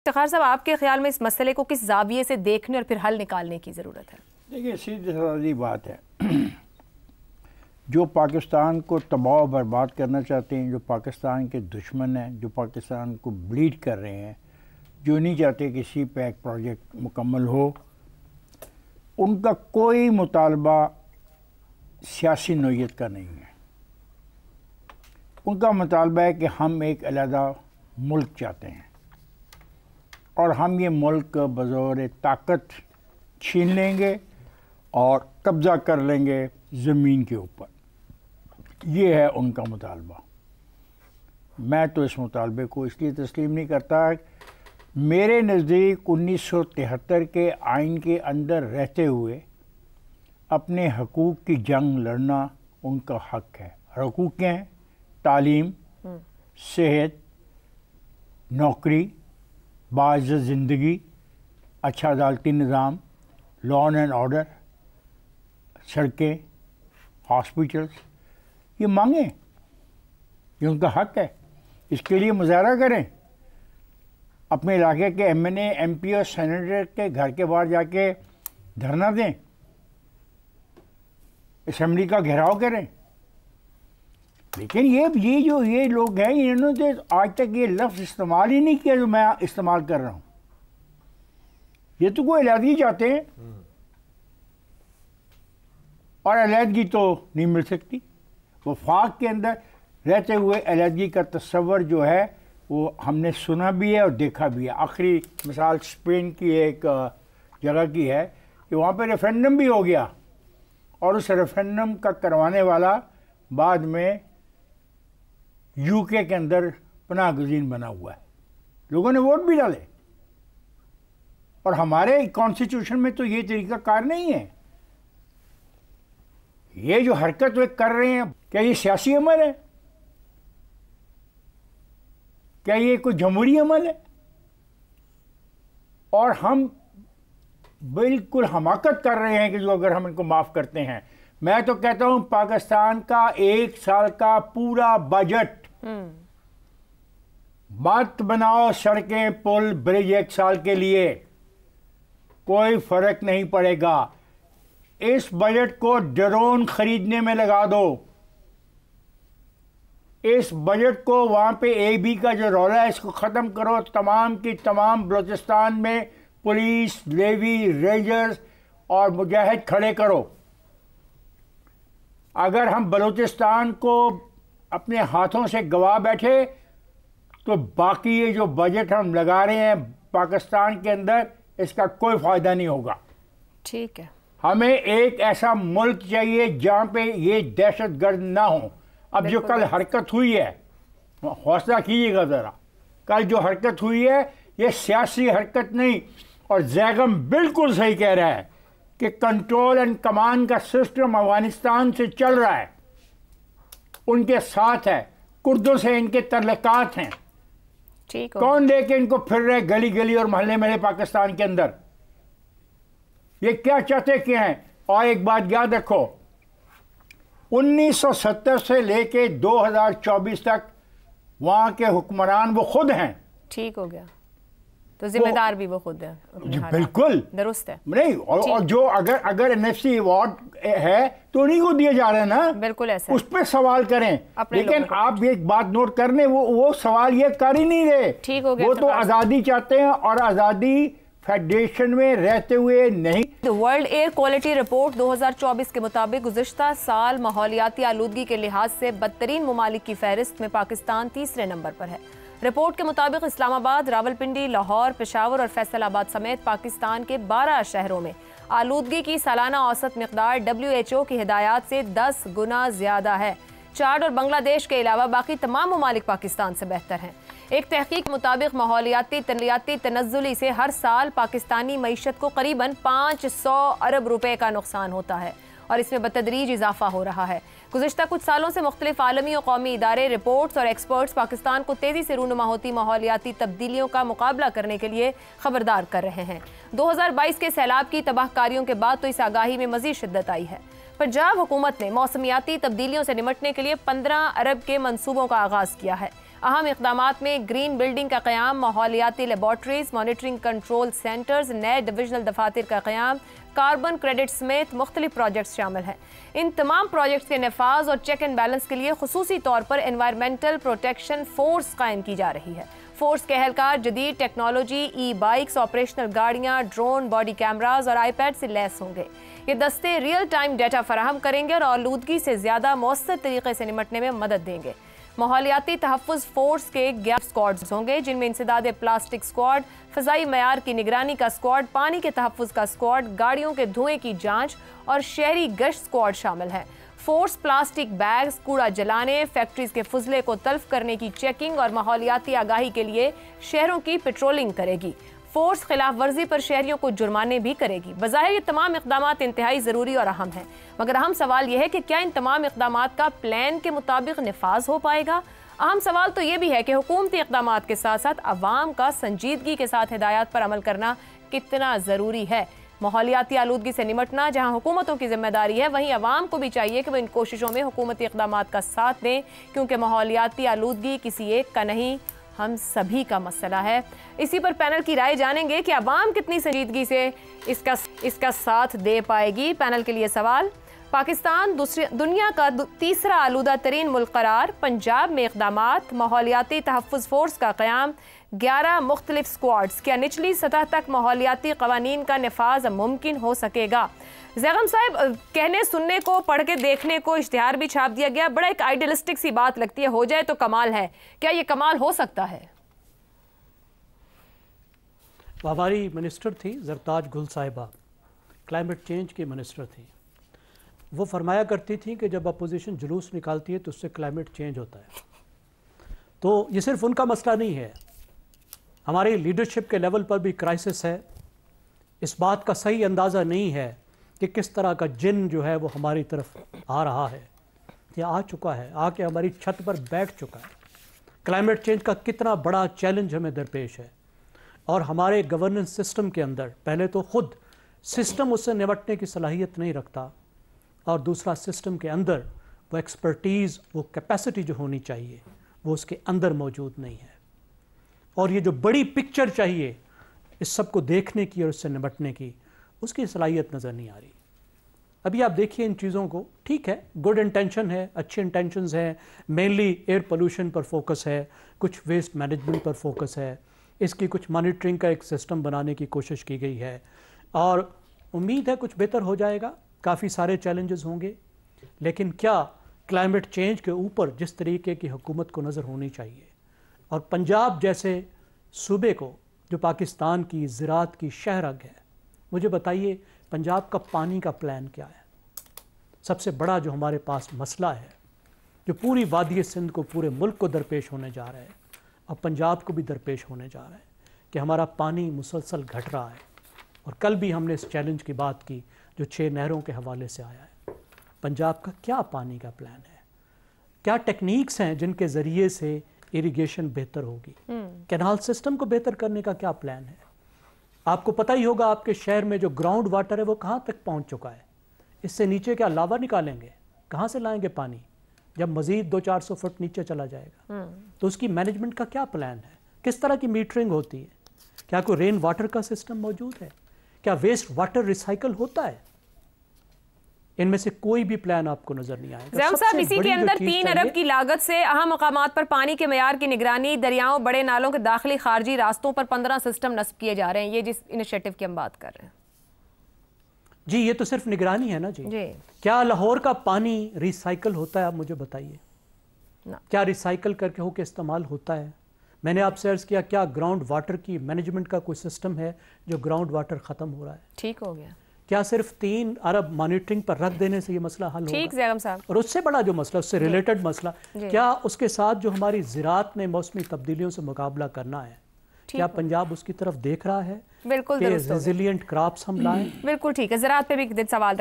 इफ्तिखार साहब, आपके ख्याल में इस मसले को किस जाविये से देखने और फिर हल निकालने की ज़रूरत है? देखिए, सीधी सादी बात है। जो पाकिस्तान को तबाह बर्बाद करना चाहते हैं, जो पाकिस्तान के दुश्मन हैं, जो पाकिस्तान को ब्लीड कर रहे हैं, जो नहीं चाहते कि सी पैक प्रोजेक्ट मुकम्मल हो, उनका कोई मुतालबा सियासी नोयत का नहीं है। उनका मुतालबा है कि हम एक अलहदा मुल्क चाहते हैं और हम ये मुल्क बज़ौर ताकत छीन लेंगे और कब्ज़ा कर लेंगे ज़मीन के ऊपर। ये है उनका मुतालबा। मैं तो इस मुतालबे को इसलिए तस्लीम नहीं करता। मेरे नज़दीक 1973 के आइन के अंदर रहते हुए अपने हकूक़ की जंग लड़ना उनका हक है। हकूक़ क्या हैं? तालीम, सेहत, नौकरी, बाइज़्ज़त ज़िंदगी, अच्छा अदालती निज़ाम, लॉ एंड ऑर्डर, सड़कें, हॉस्पिटल्स, ये मांगें, ये उनका हक है। इसके लिए मुजाहरा करें। अपने इलाके के MNA, MP और सेनेटर के घर के बाहर जाके धरना दें, असेंबली का घेराव करें। लेकिन ये लोग हैं, इन्होंने तो आज तक ये लफ्ज़ इस्तेमाल ही नहीं किया जो मैं इस्तेमाल कर रहा हूँ। ये तो कोई अलहदगी चाहते हैं और अलहदगी तो नहीं मिल सकती। वफाक के अंदर रहते हुए अलहदगी का तस्वर जो है वो हमने सुना भी है और देखा भी है। आखिरी मिसाल स्पेन की एक जगह की है कि वहाँ पे रेफरेंडम भी हो गया और उस रेफरेंडम का करवाने वाला बाद में UK के अंदर पनाह गुज़ीर बना हुआ है। लोगों ने वोट भी डाले और हमारे कॉन्स्टिट्यूशन में तो ये तरीका कार नहीं है। ये जो हरकत वे कर रहे हैं, क्या ये सियासी अमल है? क्या ये कोई जमहूरी अमल है? और हम बिल्कुल हमाकत कर रहे हैं कि जो अगर हम इनको माफ़ करते हैं। मैं तो कहता हूं पाकिस्तान का 1 साल का पूरा बजट मत बनाओ, सड़कें, पुल, ब्रिज 1 साल के लिए, कोई फर्क नहीं पड़ेगा। इस बजट को ड्रोन खरीदने में लगा दो। इस बजट को वहाँ पे AB का जो रौला है इसको ख़त्म करो। तमाम की तमाम बलूचिस्तान में पुलिस, नेवी, रेंजर्स और मुजाहिद खड़े करो। अगर हम बलूचिस्तान को अपने हाथों से गवा बैठे तो बाकी ये जो बजट हम लगा रहे हैं पाकिस्तान के अंदर, इसका कोई फ़ायदा नहीं होगा। ठीक है, हमें एक ऐसा मुल्क चाहिए जहाँ पे ये दहशतगर्द ना हो। अब जो कल हरकत हुई है, हौसला कीजिएगा ज़रा। कल जो हरकत हुई है ये सियासी हरकत नहीं, और जैगम बिल्कुल सही कह रहा है कि कंट्रोल एंड कमांड का सिस्टम अफगानिस्तान से चल रहा है, उनके साथ है, कुर्दों से इनके तल्लुकात हैं। ठीक हो। कौन लेके इनको फिर रहे गली गली और मोहल्ले महल्ले पाकिस्तान के अंदर? ये क्या चाहते क्या हैं? और एक बात याद रखो, 1970 से लेके 2024 तक वहाँ के हुक्मरान वो खुद हैं। ठीक हो गया, तो जिम्मेदार भी वो खुद है। बिल्कुल दुरुस्त है। नहीं, और जो अगर NFC अवार्ड है तो उन्हीं को दिए जा रहे हैं ना। बिल्कुल ऐसा, उस पर सवाल करें। लेकिन आप एक बात नोट कर लें, वो सवाल ये कर ही नहीं रहे। ठीक हो गया। वो तो आज़ादी चाहते हैं और आज़ादी फेडरेशन में रहते हुए नहीं। वर्ल्ड एयर क्वालिटी रिपोर्ट 2024 के मुताबिक गुज़िश्ता साल माहौलियाती आलूदगी के लिहाज से बदतरीन ममालिक की फहरिस्त में पाकिस्तान 3रे नंबर पर है। रिपोर्ट के मुताबिक इस्लामाबाद, रावलपिंडी, लाहौर, पेशावर और फैसलाबाद समेत पाकिस्तान के 12 शहरों में आलूदगी की सालाना औसत मिकदार WHO की हिदायत से 10 गुना ज्यादा है। चाड और बांग्लादेश के अलावा बाकी तमाम ममालिक पाकिस्तान से बेहतर हैं। एक तहकीक के मुताबिक माहौलियाती तलियाती तनज़्ज़ुली से हर साल पाकिस्तानी मईशत को करीबन 500 अरब रुपए का नुकसान होता है और इसमें बतदरीज इजाफा हो रहा है। गुज़िश्ता कुछ सालों से मुख्तलिफ आलमी और कौमी इदारे, रिपोर्ट्स और एक्सपर्ट्स पाकिस्तान को तेज़ी से रूनुमा होती माहौलियाती तब्दीलियों का मुकाबला करने के लिए खबरदार कर रहे हैं। 2022 के सैलाब की तबाहकारियों के बाद तो इस आगाही में मज़ीद शिद्दत आई है। पंजाब हुकूमत ने मौसमियाती तब्दीलियों से निमटने के लिए 15 अरब के मंसूबों का आगाज़ किया है। अहम इक़दामात में ग्रीन बिल्डिंग का क़याम, माहौलियाती लेबॉर्ट्रीज, मॉनिटरिंग कंट्रोल सेंटर्स, नए डिविजनल दफातर का क़याम, कार्बन क्रेडिट समेत मुख्तलिफ प्रोजेक्ट्स शामिल हैं। इन तमाम प्रोजेक्ट्स के नफाज और चेक एंड बैलेंस के लिए खुसूसी तौर पर एनवायरमेंटल प्रोटेक्शन फोर्स कायम की जा रही है। फोर्स के एहलकार जदीद टेक्नोलॉजी, ई बाइक्स, ऑपरेशनल गाड़ियाँ, ड्रोन, बॉडी कैमराज और आईपैड से लैस होंगे। ये दस्ते रियल टाइम डाटा फराहम करेंगे और आलूदगी से ज़्यादा मौसर तरीके से निपटने में मदद देंगे। माहौलियाती तहफ़्फ़ुज़ फोर्स के 11 स्क्वाड्स होंगे, जिनमें इंसदाद प्लास्टिक स्क्वाड, फ़ज़ाई मयार की निगरानी का स्क्वाड, पानी के तहफ़्फ़ुज़ का स्क्वाड, गाड़ियों के धुएं की जांच और शहरी गश्त स्क्वाड शामिल है। फोर्स प्लास्टिक बैग्स, कूड़ा जलाने, फैक्ट्रीज के फुजले को तल्फ करने की चेकिंग और माहौलियाती आगाही के लिए शहरों की पेट्रोलिंग करेगी। फोर्स खिलाफ वर्जी पर शहरियों को जुर्माने भी करेगी। बज़ाहिर ये तमाम इक़दामात इंतहाई ज़रूरी और अहम हैं, मगर अहम सवाल यह है कि क्या इन तमाम इक़दामात का प्लान के मुताबिक नफाज हो पाएगा। अहम सवाल तो ये भी है कि हुकूमती इक़दामात के साथ साथ अवाम का संजीदगी के साथ हिदायत पर अमल करना कितना ज़रूरी है। माहौलियाती आलूदगी से निपटना जहाँ हुकूमतों की जिम्मेदारी है, वहीं अवाम को भी चाहिए कि वो इन कोशिशों में हुकूमती इक़दामात का साथ दें, क्योंकि माहौलियाती आलूदगी किसी एक का नहीं, हम सभी का मसला है। इसी पर पैनल की राय जानेंगे कि अवाम कितनी संजीदगी से इसका साथ दे पाएगी। पैनल के लिए सवाल, पाकिस्तान दुनिया का तीसरा आलूदा तरीन मुल्क करार, पंजाब में इक़दामात, माहौलियाती तहफ़्फ़ुज़ फोर्स का क़याम, 11 मुख्तलिफ स्क्वाड्स, क्या निचली सतह तक माहौलियाती क़वानीन का नफाज मुमकिन हो सकेगा। ज़ैगम साहब, कहने सुनने को, पढ़ के देखने को, इश्तिहार भी छाप दिया गया, बड़ा एक आइडियलिस्टिक सी बात लगती है, हो जाए तो कमाल है। क्या ये कमाल हो सकता है? हमारी मिनिस्टर थी जरताज गुल साहिबा, क्लाइमेट चेंज की मिनिस्टर थी। वो फरमाया करती थी कि जब अपोजिशन जुलूस निकालती है तो उससे क्लाइमेट चेंज होता है। तो ये सिर्फ उनका मसला नहीं है, हमारी लीडरशिप के लेवल पर भी क्राइसिस है। इस बात का सही अंदाज़ा नहीं है कि किस तरह का जिन जो है वो हमारी तरफ आ रहा है, ये आ चुका है, आके हमारी छत पर बैठ चुका है। क्लाइमेट चेंज का कितना बड़ा चैलेंज हमें दरपेश है, और हमारे गवर्नेंस सिस्टम के अंदर पहले तो ख़ुद सिस्टम उससे निपटने की सलाहियत नहीं रखता, और दूसरा सिस्टम के अंदर वो एक्सपर्टीज़, वो कैपेसिटी जो होनी चाहिए वो उसके अंदर मौजूद नहीं है। और ये जो बड़ी पिक्चर चाहिए इस सब को देखने की और उससे निपटने की, उसकी सलाहियत नज़र नहीं आ रही। अभी आप देखिए इन चीज़ों को, ठीक है, गुड इंटेंशन है, अच्छे इंटेंशंस हैं, मेनली एयर पोल्यूशन पर फोकस है, कुछ वेस्ट मैनेजमेंट पर फोकस है, इसकी कुछ मॉनिटरिंग का एक सिस्टम बनाने की कोशिश की गई है, और उम्मीद है कुछ बेहतर हो जाएगा। काफ़ी सारे चैलेंजेस होंगे, लेकिन क्या क्लाइमेट चेंज के ऊपर जिस तरीके की हुकूमत को नज़र होनी चाहिए, और पंजाब जैसे सूबे को जो पाकिस्तान की ज़राअत की शहरग है, मुझे बताइए पंजाब का पानी का प्लान क्या है। सबसे बड़ा जो हमारे पास मसला है, जो पूरी वादी सिंध को, पूरे मुल्क को दरपेश होने जा रहा है, और पंजाब को भी दरपेश होने जा रहा है, कि हमारा पानी मुसलसल घट रहा है। और कल भी हमने इस चैलेंज की बात की जो 6 नहरों के हवाले से आया है। पंजाब का क्या पानी का प्लान है, क्या टेक्निक्स हैं जिनके ज़रिए से इरिगेशन बेहतर होगी, कैनाल सिस्टम को बेहतर करने का क्या प्लान है। आपको पता ही होगा आपके शहर में जो ग्राउंड वाटर है वो कहाँ तक पहुँच चुका है। इससे नीचे क्या लावा निकालेंगे, कहाँ से लाएंगे पानी जब मज़ीद 200-400 फुट नीचे चला जाएगा। तो उसकी मैनेजमेंट का क्या प्लान है, किस तरह की मीटरिंग होती है, क्या कोई रेन वाटर का सिस्टम मौजूद है, क्या वेस्ट वाटर रिसाइकल होता है। इनमें से कोई भी प्लान आपको नजर नहीं आएगा। ज़ैगम साहब, इसी के अंदर 3 अरब की लागत से अहम मकामात पर पानी के मयार की निगरानी, दरियाओं, बड़े नालों के दाखिली खारजी रास्तों पर 15 सिस्टम नस्ब किए जा रहे हैं। ये जिस इनिशिएटिव की हम बात कर रहे हैं जी, ये तो सिर्फ निगरानी है ना जी। क्या लाहौर का पानी रिसाइकल होता है, आप मुझे बताइए ना। क्या रिसाइकल करके होकर इस्तेमाल होता है। मैंने आपसे अर्ज़ किया, क्या ग्राउंड वाटर की मैनेजमेंट का कोई सिस्टम है जो ग्राउंड वाटर ख़त्म हो रहा है। ठीक हो गया। क्या सिर्फ 3 अरब मॉनिटरिंग पर रख देने से ये मसला हल होगा? ठीक ज़ैगम साहब। और उससे बड़ा जो मसला, उससे रिलेटेड मसला, क्या उसके साथ जो हमारी ज़राअत ने मौसमी तब्दीलियों से मुकाबला करना है, क्या पंजाब उसकी तरफ देख रहा है? बिल्कुल, रेजिलिएंट क्रॉप्स हम लाएं। बिल्कुल ठीक है। ज़राअत पे भी सवाल